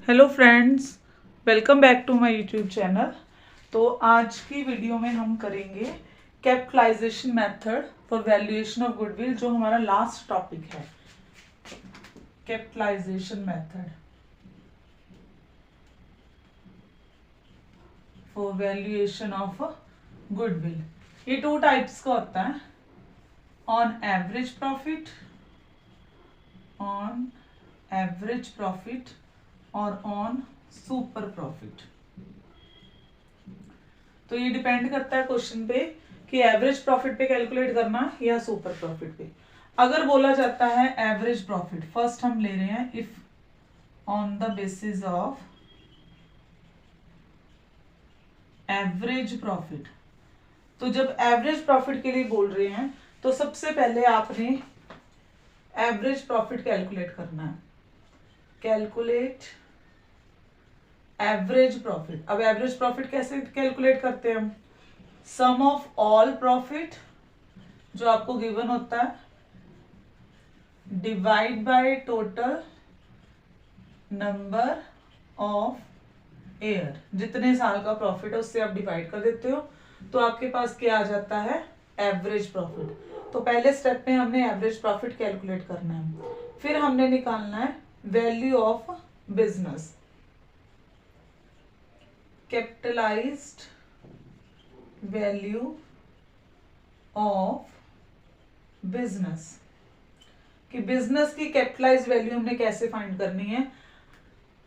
Hello friends, welcome back to my YouTube channel. तो आज की वीडियो में हम करेंगे capitalization method for valuation of goodwill, जो हमारा लास्ट टॉपिक है। Capitalization method for valuation of goodwill, ये टू टाइप्स का होता है, ऑन एवरेज प्रॉफिट और ऑन सुपर प्रॉफिट। तो ये डिपेंड करता है क्वेश्चन पे कि एवरेज प्रॉफिट पे कैलकुलेट करना है या सुपर प्रॉफिट पे। अगर बोला जाता है एवरेज प्रॉफिट, फर्स्ट हम ले रहे हैं if on the basis of average profit. तो जब एवरेज प्रॉफिट के लिए बोल रहे हैं तो सबसे पहले आपने एवरेज प्रॉफिट कैलकुलेट करना है। Calculate average profit. अब एवरेज प्रॉफिट कैसे कैलकुलेट करते हैं हम? सम ऑफ ऑल प्रॉफिट जो आपको गिवन होता है divide by total number of year. जितने साल का प्रॉफिट है उससे आप डिवाइड कर देते हो तो आपके पास क्या आ जाता है? Average profit. तो पहले स्टेप में हमने एवरेज प्रॉफिट कैलकुलेट करना है, फिर हमने निकालना है value of business, capitalised value of business. कि बिजनेस की कैपिटलाइज्ड वैल्यू हमने कैसे फाइंड करनी है?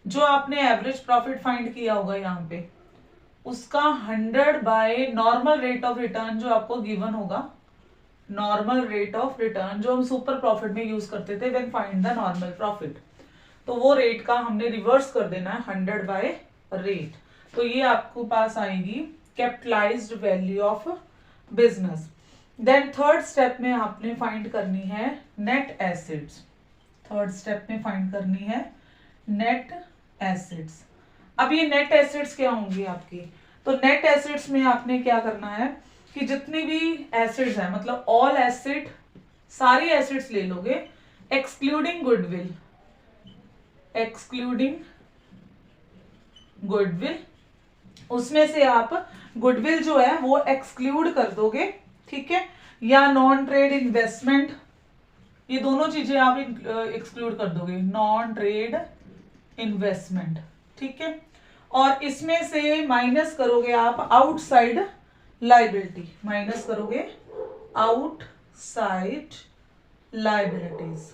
जो आपने एवरेज प्रॉफिट फाइंड किया होगा यहाँ पे, उसका 100 by normal rate of return जो आपको गिवन होगा, नॉर्मल रेट ऑफ रिटर्न जो हम सुपर प्रॉफिट में यूज करते थे when find the normal profit, तो वो रेट का हमने रिवर्स कर देना है 100 बाय रेट। तो ये आपको पास आएगी capitalized value of business. Then third step में आपने फाइंड करनी है नेट एसेट्स। थर्ड स्टेप में फाइंड करनी है नेट एसेट्स। अब ये नेट एसेट्स क्या होंगी आपकी? तो नेट एसेट्स में आपने क्या करना है कि जितनी भी एसेट्स है, मतलब ऑल एसेट, सारी एसेट्स ले लोगे एक्सक्लूडिंग गुडविल, एक्सक्लूडिंग गुडविल। उसमें से आप गुडविल जो है वो एक्सक्लूड कर दोगे, ठीक है, या नॉन ट्रेड इन्वेस्टमेंट, ये दोनों चीजें आप एक्सक्लूड कर दोगे, नॉन ट्रेड इन्वेस्टमेंट, ठीक है। और इसमें से माइनस करोगे आप आउटसाइड लाइबिलिटी, माइनस करोगे आउटसाइड लाइबिलिटीज।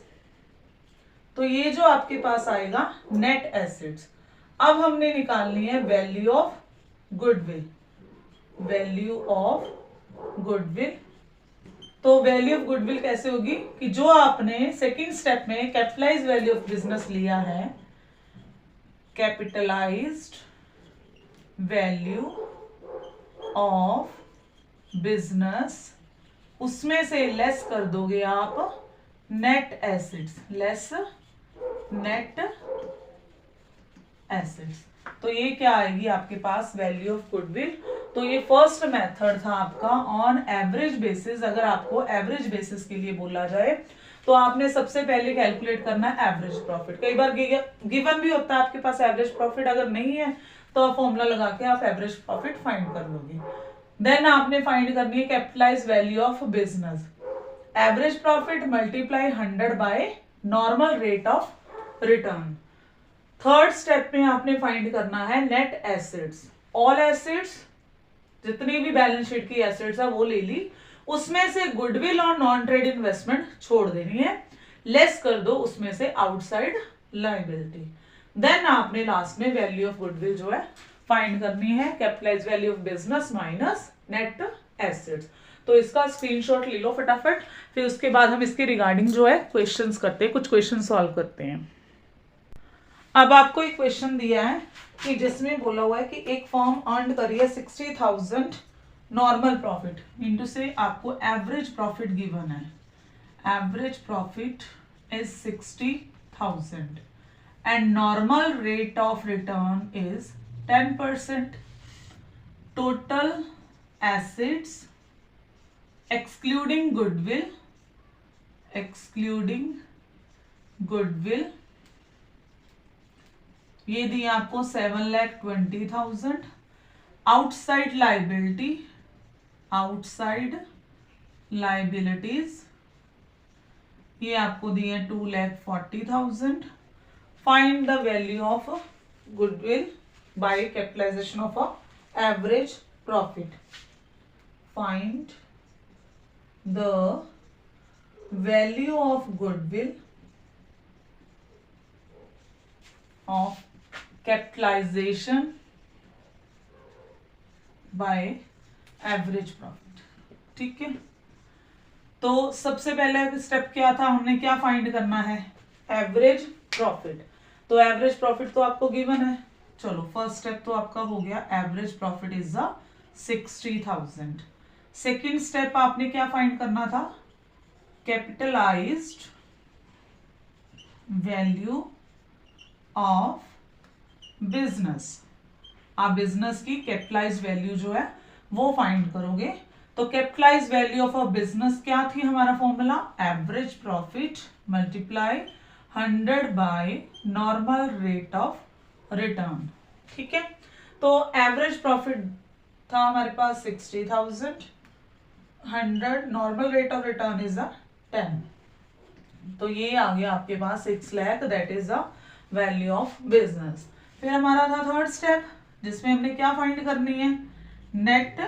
तो ये जो आपके पास आएगा नेट एसेट्स। अब हमने निकालनी है value of goodwill, value of goodwill. तो वैल्यू ऑफ गुडविल कैसे होगी कि जो आपने सेकंड स्टेप में कैपिटलाइज्ड वैल्यू ऑफ बिजनेस लिया है, कैपिटलाइज्ड वैल्यू ऑफ बिजनेस, उसमें से लेस कर दोगे आप net assets, less net assets. तो ये क्या आएगी आपके पास? Value of goodwill. तो ये फर्स्ट मेथड था आपका ऑन एवरेज बेसिस। अगर आपको एवरेज बेसिस के लिए बोला जाए तो आपने सबसे पहले कैलकुलेट करना है एवरेज प्रॉफिट। कई बार गिवन भी होता है आपके पास एवरेज प्रॉफिट, अगर नहीं है तो आप फॉर्मूला लगा के आप एवरेज प्रॉफिट फाइंड कर लोगे। देन आपने फाइंड करनी है capitalized value of business, average profit multiply 100 by normal rate of return. Third step में आपने फाइंड करना है नेट एसेट्स। ऑल एसेट्स, जितनी भी बैलेंस शीट की एसेट्स है वो ले ली, उसमें से गुडविल और नॉन ट्रेड इन्वेस्टमेंट छोड़ देनी है, लेस कर दो उसमें से आउटसाइड लायबिलिटी। देन आपने लास्ट में वैल्यू ऑफ गुडविल जो है फाइंड करनी है, capitalized value of business minus net assets. तो इसका स्क्रीनशॉट ले लो फटाफट, फिर उसके बाद हम इसके रिगार्डिंग जो है क्वेश्चंस करते हैं, कुछ क्वेश्चन सॉल्व करते हैं। अब आपको एक क्वेश्चन दिया है कि जिसमें बोला हुआ है कि एक फर्म अर्न करी है 60,000 नॉर्मल प्रॉफिट, इनटू से आपको एवरेज प्रॉफिट गिवन है, average profit is 60,000 and normal rate of return is 10%। Total assets excluding goodwill ये दी आपको 7,20,000। आउटसाइड लाइबिलिटी, आउटसाइड लाइबिलिटीज ये आपको दी है 2,40,000। Find the value of goodwill by capitalization of average profit. Find the value of goodwill of capitalization by average profit. ठीक है, तो सबसे पहला स्टेप क्या था, हमने क्या फाइंड करना है, एवरेज प्रॉफिट। तो एवरेज प्रॉफिट तो आपको गिवन है। चलो फर्स्ट स्टेप तो आपका हो गया, average profit is 60,000। Second step आपने क्या फाइंड करना था, कैपिटलाइज्ड वैल्यू ऑफ बिजनेस। आप बिजनेस की कैपिटलाइज वैल्यू जो है वो फाइंड करोगे। तो capitalize value of a business क्या थी, हमारा formula average profit multiply 100 by normal rate of return. ठीक है, तो एवरेज प्रॉफिट था हमारे पास 60,000, 100 normal rate of return is 10। तो ये आ गया आपके पास 6 lakh, that is the value of business. फिर हमारा था थर्ड स्टेप जिसमें हमने क्या फाइंड करनी है, नेट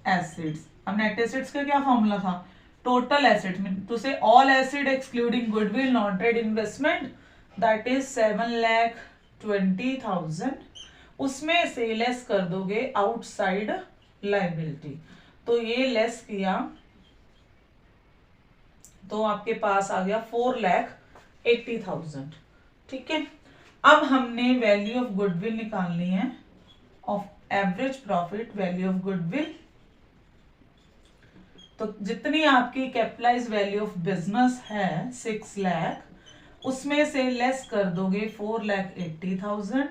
एसिड्स। अब नेट एसिड्स का क्या फॉर्मूला था, टोटल एसिड टू से all acid excluding goodwill non trade investment, that is 7,20,000। उसमें से लेस कर दोगे आउटसाइड लाइबिलिटी। तो ये लेस किया तो आपके पास आ गया 4,80,000। ठीक है, अब हमने वैल्यू ऑफ गुडविल निकालनी है, of average profit value of goodwill. तो जितनी आपकी कैपिटलाइज वैल्यू ऑफ बिजनेस है 6 लाख, उसमें से लेस कर दोगे 4,80,000।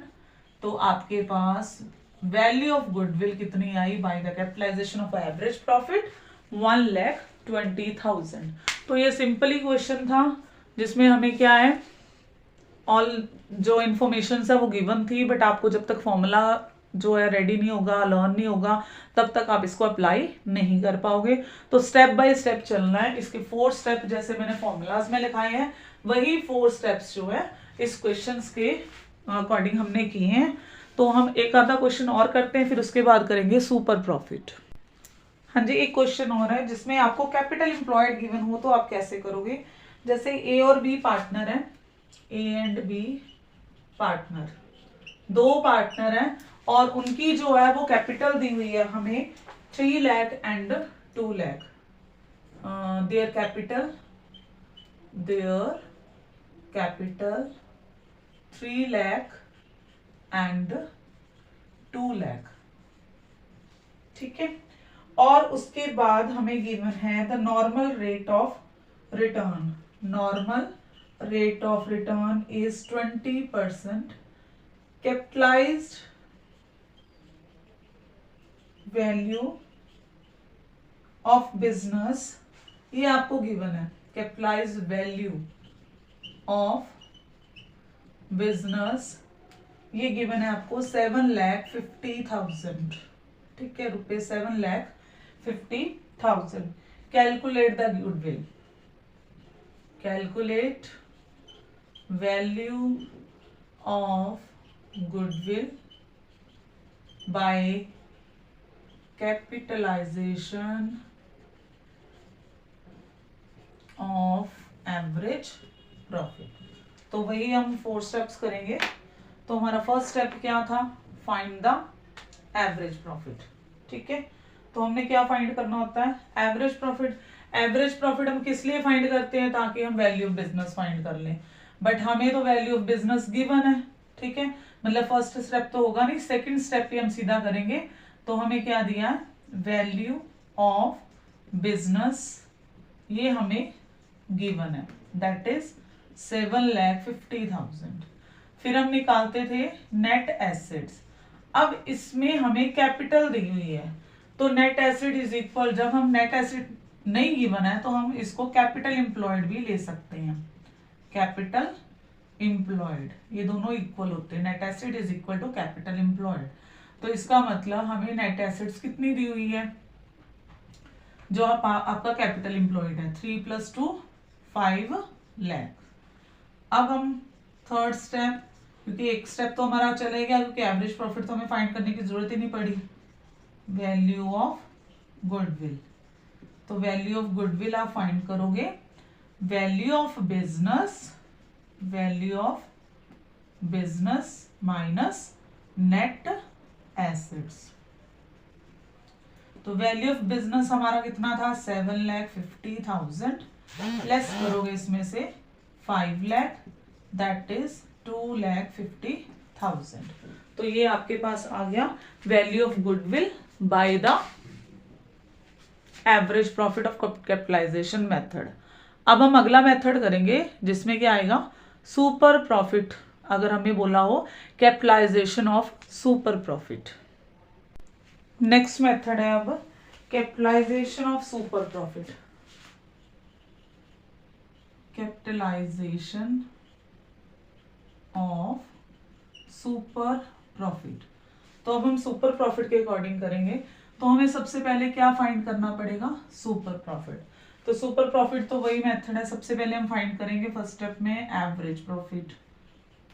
तो आपके पास वैल्यू ऑफ गुडविल कितनी आई by the capitalization of average profit, 1,20,000। तो ये सिंपली क्वेश्चन था जिसमें हमें क्या है, ऑल जो इंफॉर्मेशन है वो गिवन थी, बट आपको जब तक फॉर्मूला जो है रेडी नहीं होगा, लर्न नहीं होगा, तब तक आप इसको अप्लाई नहीं कर पाओगे। तो स्टेप बाय स्टेप चलना है। इसके 4 स्टेप जैसे मैंने फॉर्मूलाज में लिखाए हैं, वही 4 स्टेप्स जो है इस क्वेश्चंस के अकॉर्डिंग हमने किए हैं। तो हम एक आधा क्वेश्चन और करते हैं, फिर उसके बाद करेंगे सुपर प्रॉफिट। हाँ जी, एक क्वेश्चन और है जिसमें आपको कैपिटल एम्प्लॉयड गिवन हो तो आप कैसे करोगे। जैसे ए और बी पार्टनर है, A and B partner, 2 partner हैं और उनकी जो है वो कैपिटल दी हुई है हमें 3 lakh and 2 lakh. Their capital 3 lakh and 2 lakh. ठीक है, और उसके बाद हमें गिवन है the normal rate of return. Normal rate of return is 20%। Capitalized value of business, ये आपको गिवन है, कैपिटलाइज्ड वैल्यू ऑफ बिजनेस ये गिवन है आपको 7,50,000। ठीक है, रुपए 7,50,000। Calculate the goodwill, calculate value of goodwill by capitalization of average profit. तो वही हम 4 स्टेप्स करेंगे। तो हमारा फर्स्ट स्टेप क्या था, फाइंड द एवरेज प्रॉफिट। ठीक है, तो हमने क्या फाइंड करना होता है, एवरेज प्रॉफिट। एवरेज प्रॉफिट हम किस लिए फाइंड करते हैं, ताकि हम वैल्यू ऑफ बिजनेस फाइंड कर लें, बट हमें तो वैल्यू ऑफ बिजनेस गिवन है। ठीक है, मतलब फर्स्ट स्टेप तो होगा नहीं, सेकंड स्टेप पे हम सीधा करेंगे। तो हमें क्या दिया है, वैल्यू ऑफ बिजनेस ये हमें गिवन है, दैट इज 7,50,000। फिर हम निकालते थे नेट एसेट्स। अब इसमें हमें कैपिटल दी हुई है, तो नेट एसेट इज इक्वल, जब हम नेट एसेट नहीं गिवन है तो हम इसको कैपिटल एम्प्लॉयड भी ले सकते हैं। कैपिटल एम्प्लॉयड, ये दोनों इक्वल होते हैं। Net asset is equal to capital employed. तो इसका मतलब हमें नेट एसेट्स कितनी दी हुई है, जो आपका कैपिटल एम्प्लॉयड है 3 + 2 5 लाख। अब हम थर्ड स्टेप, क्योंकि एक स्टेप तो हमारा चले गया, क्योंकि एवरेज प्रॉफिट तो हमें फाइंड करने की जरूरत ही नहीं पड़ी। वैल्यू ऑफ गुडविल, तो वैल्यू ऑफ गुडविल आप फाइंड करोगे। Value of business minus net assets. तो वैल्यू ऑफ बिजनेस हमारा कितना था 7,50,000, लेस करोगे इसमें से 5 लाख, दैट इज 2,50,000। तो ये आपके पास आ गया value of goodwill by the average profit of capitalization method. अब हम अगला मेथड करेंगे जिसमें क्या आएगा, सुपर प्रॉफिट। अगर हमें बोला हो capitalization of super profit. Next method है अब capitalization of super profit. Capitalization of super profit. तो अब हम सुपर प्रॉफिट के अकॉर्डिंग करेंगे। तो हमें सबसे पहले क्या फाइंड करना पड़ेगा, सुपर प्रॉफिट। तो सुपर प्रॉफिट तो वही मेथड है। सबसे पहले हम फाइंड करेंगे फर्स्ट स्टेप में average profit,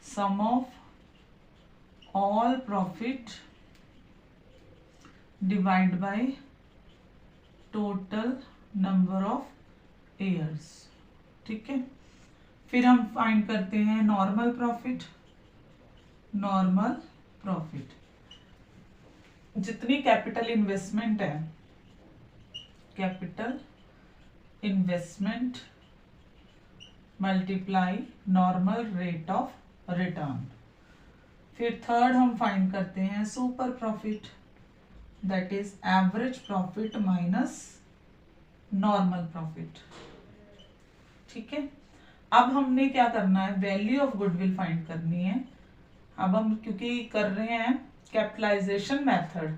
sum of all profit divide by total number of years. ठीक है, फिर हम फाइंड करते हैं नॉर्मल प्रॉफिट। नॉर्मल प्रॉफिट, जितनी कैपिटल इन्वेस्टमेंट है, capital investment multiply normal rate of return. फिर थर्ड हम फाइंड करते हैं super profit, that is average profit minus normal profit. ठीक है, अब हमने क्या करना है, वैल्यू ऑफ गुडविल फाइंड करनी है। अब हम क्योंकि कर रहे हैं कैपिटलाइजेशन मेथड,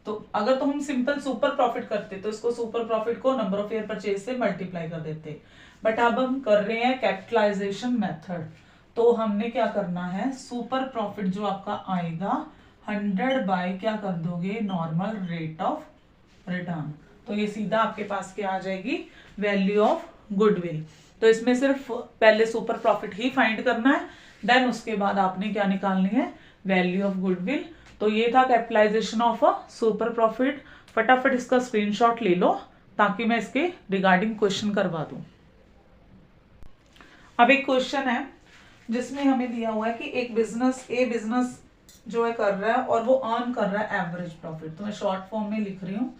तो अगर तो हम सिंपल सुपर प्रॉफिट करते तो इसको सुपर प्रॉफिट को नंबर ऑफ ईयर परचेज से मल्टीप्लाई कर देते, बट अब हम कर रहे हैं कैपिटलाइजेशन मेथड। तो हमने क्या करना है, सुपर प्रॉफिट जो आपका आएगा 100 बाय क्या कर दोगे, नॉर्मल रेट ऑफ रिटर्न। तो ये सीधा आपके पास क्या आ जाएगी, वैल्यू ऑफ गुडविल। तो इसमें सिर्फ पहले सुपर प्रॉफिट ही फाइंड करना है, देन उसके बाद आपने क्या निकालनी है, वैल्यू ऑफ गुडविल। तो ये था capitalization of a super profit. फटाफट इसका स्क्रीनशॉट ले लो ताकि मैं इसके रिगार्डिंग क्वेश्चन करवा दूं। अब एक क्वेश्चन है जिसमें हमें दिया हुआ है कि एक बिजनेस जो है कर रहा है और वो अर्न कर रहा है एवरेज प्रॉफिट। तो मैं शॉर्ट फॉर्म में लिख रही हूँ।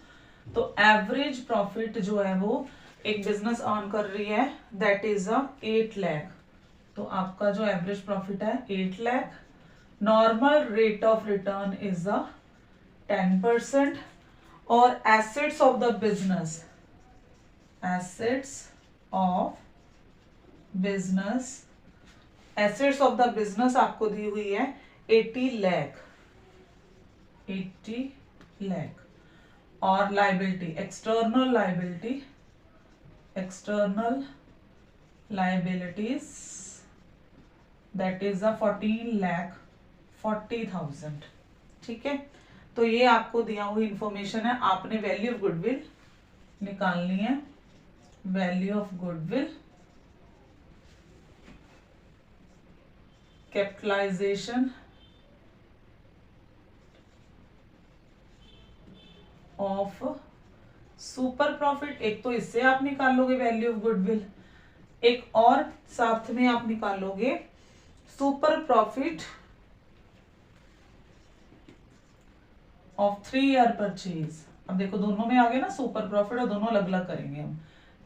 तो एवरेज प्रॉफिट जो है वो एक बिजनेस अर्न कर रही है, दैट इज 8 लाख। तो आपका जो एवरेज प्रॉफिट है 8 lakh. Normal rate of return is 10%। और assets of the business, assets of the business आपको दी हुई है 80 लाख। 80 लाख। और liability, external liabilities that is 14,40,000। ठीक है, तो ये आपको दिया हुई इंफॉर्मेशन है। आपने वैल्यू ऑफ गुडविल निकालनी है। Value of goodwill, capitalization of super profit, एक तो इससे आप निकालोगे वैल्यू ऑफ गुडविल, एक और साथ में आप निकालोगे super profit of 3 year purchase. अब देखो दोनों में आ गए ना सुपर प्रॉफिट, और दोनों अलग अलग करेंगे हम।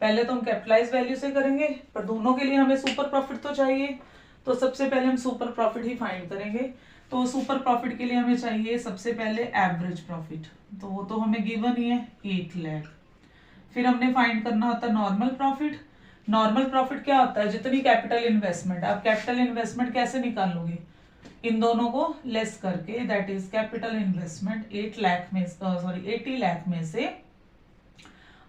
पहले तो हम कैपिटलाइज वैल्यू से करेंगे, पर दोनों के लिए हमें सुपर प्रॉफिट तो चाहिए। तो सबसे पहले हम सुपर प्रॉफिट ही फाइंड करेंगे। तो सुपर प्रॉफिट के लिए हमें चाहिए सबसे पहले एवरेज प्रॉफिट, तो वो तो हमें गिवन ही है 8 लाख। फिर हमने फाइंड करना होता है नॉर्मल प्रॉफिट। नॉर्मल प्रॉफिट क्या होता है, जितनी कैपिटल इन्वेस्टमेंट। आप कैपिटल इन्वेस्टमेंट कैसे निकालोगे, इन दोनों को लेस करके, that is capital investment 80 lakh में से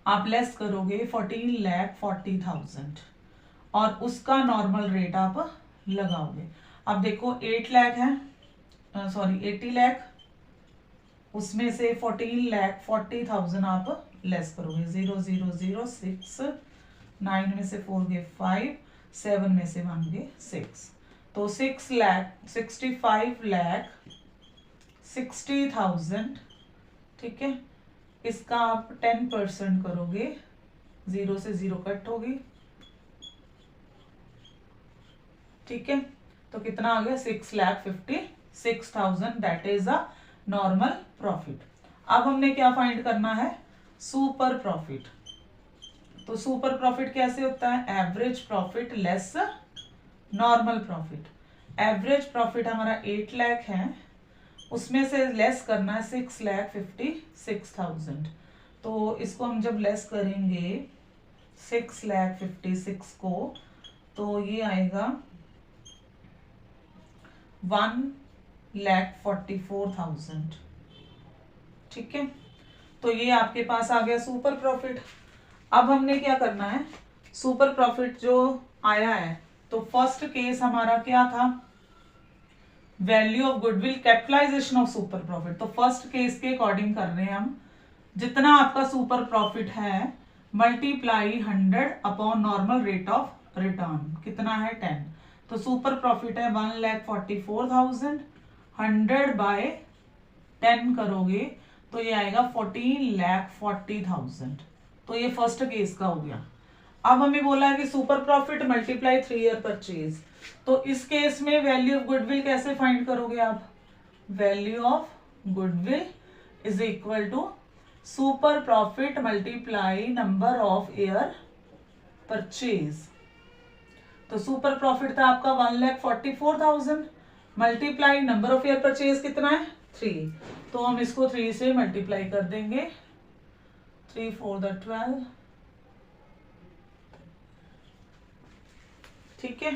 आप लेस करोगे 14,40,000 और उसका नॉर्मल रेट आप लगाओगे। अब देखो 8 लाख है, सॉरी 80 लाख, उसमें से 14,40,000 आप लेस करोगे। 0 0 0 6, 9 में से 4 गए 5, 7 में से 1 गए 6, तो 6,65,60,000, ठीक है। इसका आप 10% करोगे, 0 से 0 कट होगी, ठीक है। तो कितना आ गया 6,56,000, that is a normal profit. अब हमने क्या फाइंड करना है, सुपर प्रॉफिट। तो सुपर प्रॉफिट कैसे होता है, average profit less normal profit. Average profit हमारा 8 लाख है, उसमें से लेस करना है 6,56,000। तो इसको हम जब लेस करेंगे 6,56,000 को, तो ये आएगा 1,44,000, ठीक है। तो ये आपके पास आ गया सुपर प्रॉफिट। अब हमने क्या करना है, सुपर प्रॉफिट जो आया है, तो फर्स्ट केस हमारा क्या था, value of goodwill capitalization of super profit. तो फर्स्ट केस के अकॉर्डिंग कर रहे हैं हम, जितना आपका सुपर प्रॉफिट है multiply 100 upon normal rate of return, कितना है 10। तो सुपर प्रॉफिट है 1,44,000, 100 बाय 10 करोगे तो ये आएगा 14,40,000। तो ये फर्स्ट केस का हो गया। अब हमें बोला है कि super profit multiply 3 year purchase, तो इस केस में वैल्यू ऑफ गुडविल कैसे फाइंड करोगे आप, value of goodwill is equal to super profit multiply number of year purchase. तो सुपर प्रॉफिट था आपका 1,44,000 multiply number of year purchase कितना है 3, तो हम इसको 3 से मल्टीप्लाई कर देंगे, 3 4 12, ठीक है।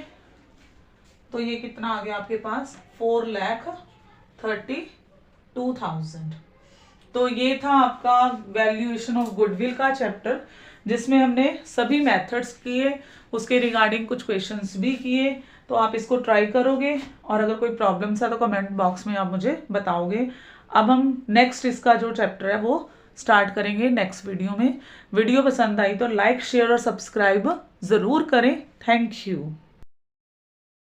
तो ये कितना आ गया आपके पास 4,32,000। तो ये था आपका वैल्यूएशन ऑफ गुडविल का चैप्टर, जिसमें हमने सभी मेथड्स किए, उसके रिगार्डिंग कुछ क्वेश्चंस भी किए। तो आप इसको ट्राई करोगे और अगर कोई प्रॉब्लम्स है तो कमेंट बॉक्स में आप मुझे बताओगे। अब हम नेक्स्ट इसका जो चैप्टर है वो स्टार्ट करेंगे नेक्स्ट वीडियो में। वीडियो पसंद आई तो लाइक शेयर और सब्सक्राइब ज़रूर करें। Thank you.